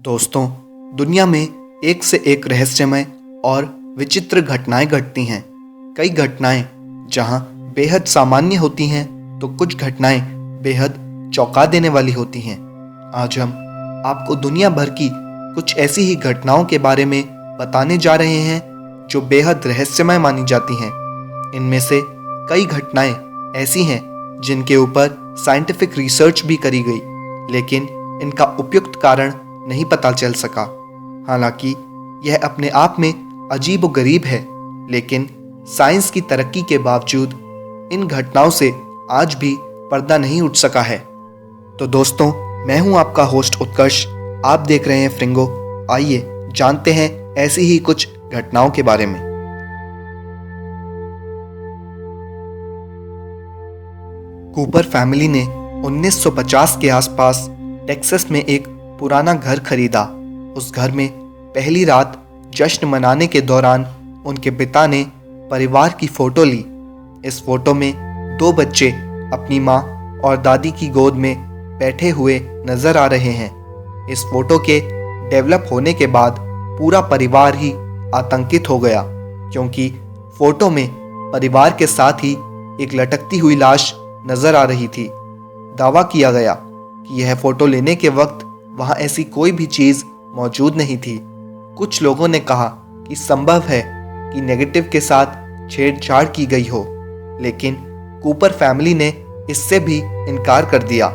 दोस्तों, दुनिया में एक से एक रहस्यमय और विचित्र घटनाएं घटती हैं। कई घटनाएं जहां बेहद सामान्य होती हैं तो कुछ घटनाएं बेहद चौंका देने वाली होती हैं। आज हम आपको दुनिया भर की कुछ ऐसी ही घटनाओं के बारे में बताने जा रहे हैं जो बेहद रहस्यमय मानी जाती हैं। इनमें से कई घटनाएं ऐसी हैं जिनके ऊपर साइंटिफिक रिसर्च भी करी गई, लेकिन इनका उपयुक्त कारण नहीं पता चल सका। हालांकि यह अपने आप में अजीब व गरीब है, लेकिन साइंस की तरक्की के बावजूद इन घटनाओं से आज भी पर्दा नहीं उठ सका है। तो दोस्तों, मैं हूं आपका होस्ट उत्कर्ष। आप देख रहे हैं फ्रिंगो। आइए जानते हैं ऐसी ही कुछ घटनाओं के बारे में। कूपर फैमिली ने 1950 के आसपास टेक्सास में एक पुराना घर खरीदा। उस घर में पहली रात जश्न मनाने के दौरान उनके पिता ने परिवार की फोटो ली। इस फोटो में दो बच्चे अपनी माँ और दादी की गोद में बैठे हुए नजर आ रहे हैं। इस फोटो के डेवलप होने के बाद पूरा परिवार ही आतंकित हो गया, क्योंकि फोटो में परिवार के साथ ही एक लटकती हुई लाश नजर आ रही थी। दावा किया गया कि यह फोटो लेने के वक्त वहां ऐसी कोई भी चीज मौजूद नहीं थी। कुछ लोगों ने कहा कि संभव है कि नेगेटिव के साथ छेड़छाड़ की गई हो, लेकिन कूपर फैमिली ने इससे भी इनकार कर दिया।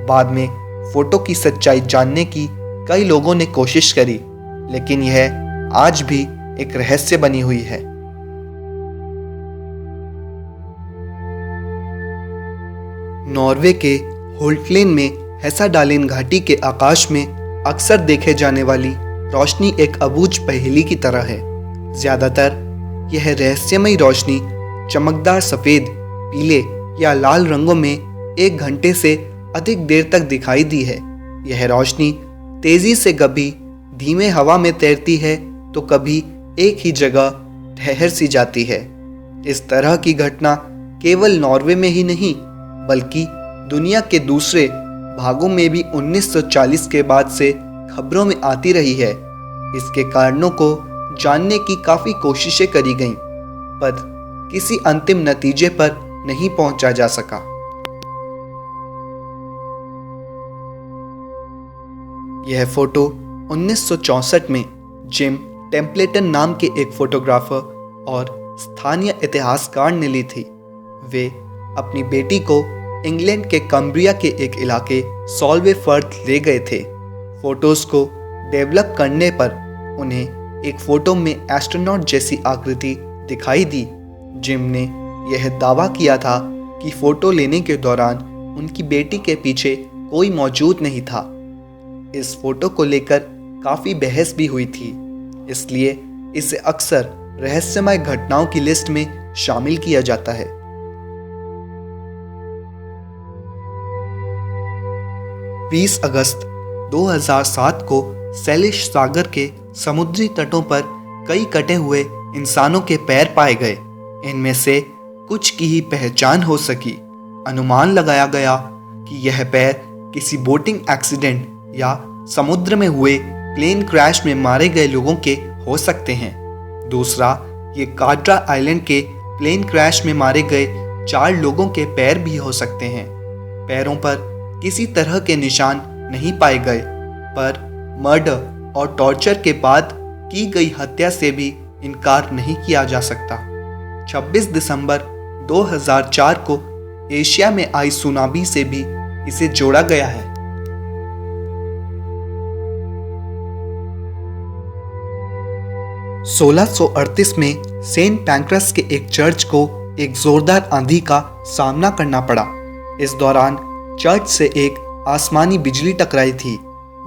बाद में फोटो की सच्चाई जानने की कई लोगों ने कोशिश करी, लेकिन यह आज भी एक रहस्य बनी हुई है। नॉर्वे के होल्टलेन में हेसाडालिन घाटी के आकाश में अक्सर देखे जाने वाली रोशनी एक अबूझ पहेली की तरह है। ज्यादातर यह रहस्यमय रोशनी चमकदार सफेद, पीले या लाल रंगों में 1 घंटे से अधिक देर तक दिखाई दी है। यह रोशनी तेजी से कभी धीमे हवा में तैरती है तो कभी एक ही जगह ठहर सी जाती है। इस तरह की घटना केवल नॉर्वे में ही नहीं, बल्कि दुनिया के दूसरे भागों में भी 1940 के बाद से खबरों में आती रही है। इसके कारणों को जानने की काफी कोशिशें करी गईं, पर किसी अंतिम नतीजे पर नहीं पहुंचा जा सका। यह फोटो 1964 में जिम टेम्पलेटन नाम के एक फोटोग्राफर और स्थानीय इतिहासकार ने ली थी। वे अपनी बेटी को इंग्लैंड के कम्ब्रिया के एक इलाके सॉल्वे फर्थ ले गए थे। फोटोज को डेवलप करने पर उन्हें एक फोटो में एस्ट्रोनॉट जैसी आकृति दिखाई दी। जिम ने यह दावा किया था कि फोटो लेने के दौरान उनकी बेटी के पीछे कोई मौजूद नहीं था। इस फोटो को लेकर काफ़ी बहस भी हुई थी, इसलिए इसे अक्सर रहस्यमय घटनाओं की लिस्ट में शामिल किया जाता है। 20 अगस्त 2007 को सेलिश सागर के समुद्री तटों पर कई कटे हुए इंसानों के पैर पाए गए। इनमें से कुछ की ही पहचान हो सकी। अनुमान लगाया गया कि यह पैर किसी बोटिंग एक्सीडेंट या समुद्र में हुए प्लेन क्रैश में मारे गए लोगों के हो सकते हैं। दूसरा, ये काड्रा आइलैंड के प्लेन क्रैश में मारे गए 4 लोगों के पैर भी हो सकते हैं। पैरों पर किसी तरह के निशान नहीं पाए गए, पर मर्डर और टॉर्चर के बाद की गई हत्या से भी इनकार नहीं किया जा सकता। 26 दिसंबर 2004 को एशिया में आई सुनामी से भी इसे जोड़ा गया है। (1638) में सेंट पैंक्रस के एक चर्च को एक जोरदार आंधी का सामना करना पड़ा। इस दौरान चर्च से एक आसमानी बिजली टकराई थी।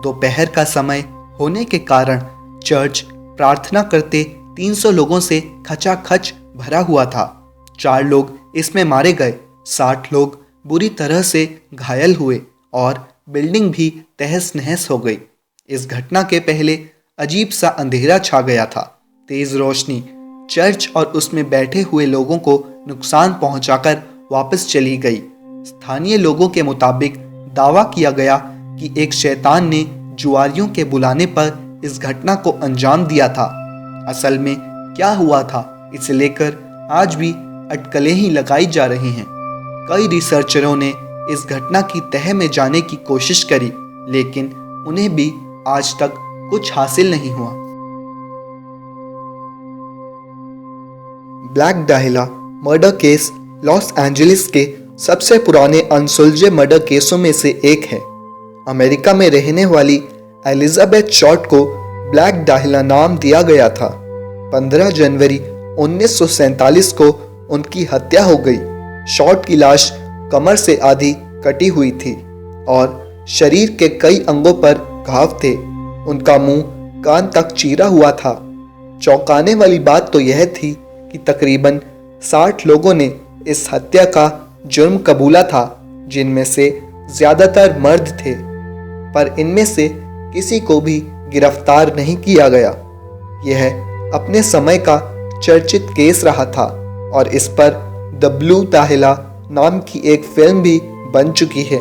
दोपहर का समय होने के कारण चर्च प्रार्थना करते 300 लोगों से खचाखच भरा हुआ था। 4 लोग इसमें मारे गए, 60 लोग बुरी तरह से घायल हुए और बिल्डिंग भी तहस नहस हो गई। इस घटना के पहले अजीब सा अंधेरा छा गया था। तेज रोशनी चर्च और उसमें बैठे हुए लोगों को नुकसान पहुंचाकर वापस चली गई। स्थानीय लोगों के मुताबिक दावा किया गया कि एक शैतान ने जुआरियों के बुलाने पर इस घटना को अंजाम दिया था। असल में क्या हुआ था, इसे लेकर आज भी अटकलें ही लगाई जा रही हैं। कई रिसर्चरों ने इस घटना की तह में जाने की कोशिश करी, लेकिन उन्हें भी आज तक कुछ हासिल नहीं हुआ। Black dahlia murder case Los Angeles के सबसे पुराने अनसुलझे मर्डर केसों में से एक है। अमेरिका में रहने वाली एलिजाबेथ शॉर्ट को ब्लैक डाहिला नाम दिया गया था। 15 जनवरी 1947 को उनकी हत्या हो गई। शॉर्ट की लाश कमर से आधी कटी हुई थी और शरीर के कई अंगों पर घाव थे। उनका मुंह कान तक चीरा हुआ था। चौंकाने वाली बात तो यह थी कि तकरीबन 60 लोगों ने इस हत्या का जुर्म कबूला था, जिनमें से ज्यादातर मर्द थे, पर इनमें से किसी को भी गिरफ्तार नहीं किया गया। यह अपने समय का चर्चित केस रहा था और इस पर द ब्लू डाहिला नाम की एक फिल्म भी बन चुकी है।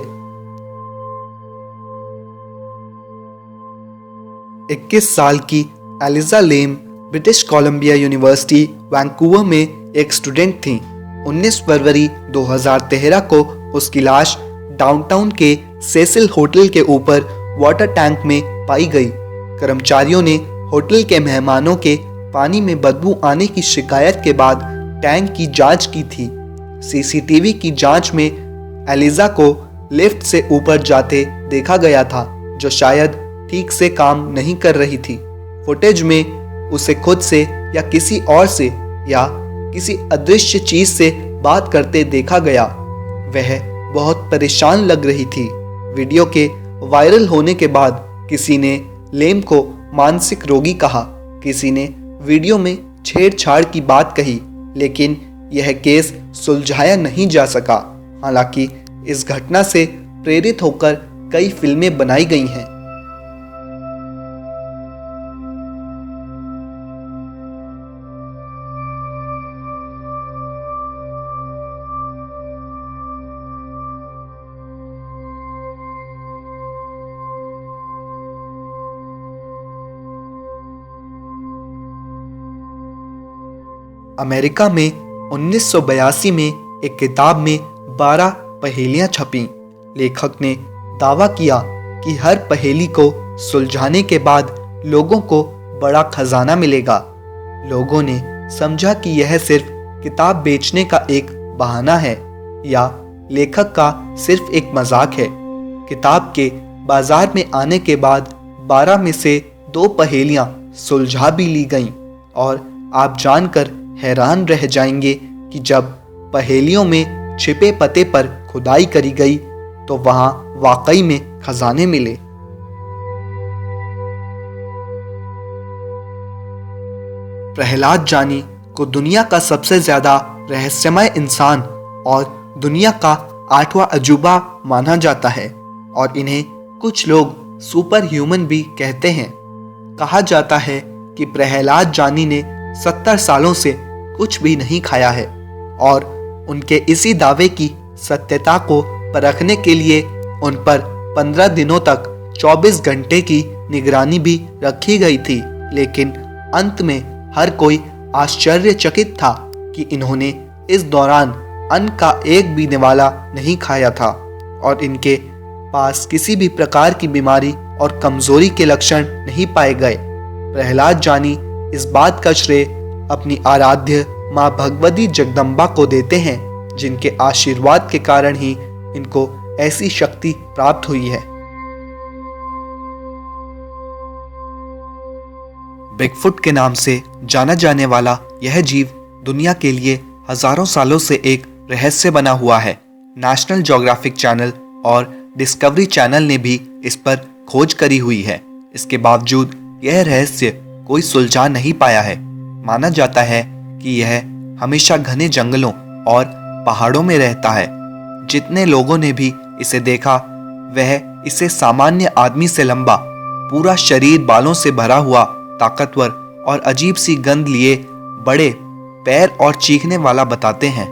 21 साल की एलिजा लेम ब्रिटिश कोलंबिया यूनिवर्सिटी वैंकूवर में एक स्टूडेंट थी। 19 फरवरी 2013 को उसकी लाश डाउनटाउन के सेसिल होटल के ऊपर वाटर टैंक में पाई गई। कर्मचारियों ने होटल के मेहमानों के पानी में बदबू आने की शिकायत के बाद टैंक की जांच की थी। सीसीटीवी की जांच में एलिजा को लिफ्ट से ऊपर जाते देखा गया था, जो शायद ठीक से काम नहीं कर रही थी। फुटेज में उसे खुद से या किसी और से या किसी अदृश्य चीज से बात करते देखा गया। वह बहुत परेशान लग रही थी। वीडियो के वायरल होने के बाद किसी ने लेम को मानसिक रोगी कहा, किसी ने वीडियो में छेड़छाड़ की बात कही, लेकिन यह केस सुलझाया नहीं जा सका। हालांकि इस घटना से प्रेरित होकर कई फिल्में बनाई गई हैं। अमेरिका में 1982 में एक किताब में 12 पहेलियां छपीं। लेखक ने दावा किया कि हर पहेली को सुलझाने के बाद लोगों को बड़ा खजाना मिलेगा। लोगों ने समझा कि यह सिर्फ किताब बेचने का एक बहाना है या लेखक का सिर्फ एक मजाक है। किताब के बाजार में आने के बाद 12 में से 2 पहेलियां सुलझा भी ली गईं और आप जानकर हैरान रह जाएंगे कि जब पहेलियों में छिपे पते पर खुदाई करी गई तो वहां वाकई में खजाने मिले। प्रहलाद जानी को दुनिया का सबसे ज्यादा रहस्यमय इंसान और दुनिया का 8वां अजूबा माना जाता है और इन्हें कुछ लोग सुपर ह्यूमन भी कहते हैं। कहा जाता है कि प्रहलाद जानी ने 70 सालों से कुछ भी नहीं खाया है और उनके इसी दावे की सत्यता को परखने के लिए उन पर 15 दिनों तक 24 घंटे की निगरानी भी रखी गई थी। लेकिन अंत में हर कोई आश्चर्यचकित था कि इन्होंने इस दौरान अन्न का एक भी निवाला नहीं खाया था और इनके पास किसी भी प्रकार की बीमारी और कमजोरी के लक्षण नहीं पाए गए। प्रहलाद जानी इस बात का श्रेय अपनी आराध्य मां भगवती जगदम्बा को देते हैं, जिनके आशीर्वाद के कारण ही इनको ऐसी शक्ति प्राप्त हुई है। बिगफुट के नाम से जाना जाने वाला यह जीव दुनिया के लिए हजारों सालों से एक रहस्य बना हुआ है। नेशनल ज्योग्राफिक चैनल और डिस्कवरी चैनल ने भी इस पर खोज करी हुई है। इसके बावजूद यह रहस्य कोई सुलझा नहीं पाया है। माना जाता है कि यह हमेशा घने जंगलों और पहाड़ों में रहता है। जितने लोगों ने भी इसे देखा वह इसे सामान्य आदमी से लंबा, पूरा शरीर बालों से भरा हुआ, ताकतवर और अजीब सी गंध लिए बड़े पैर और चीखने वाला बताते हैं।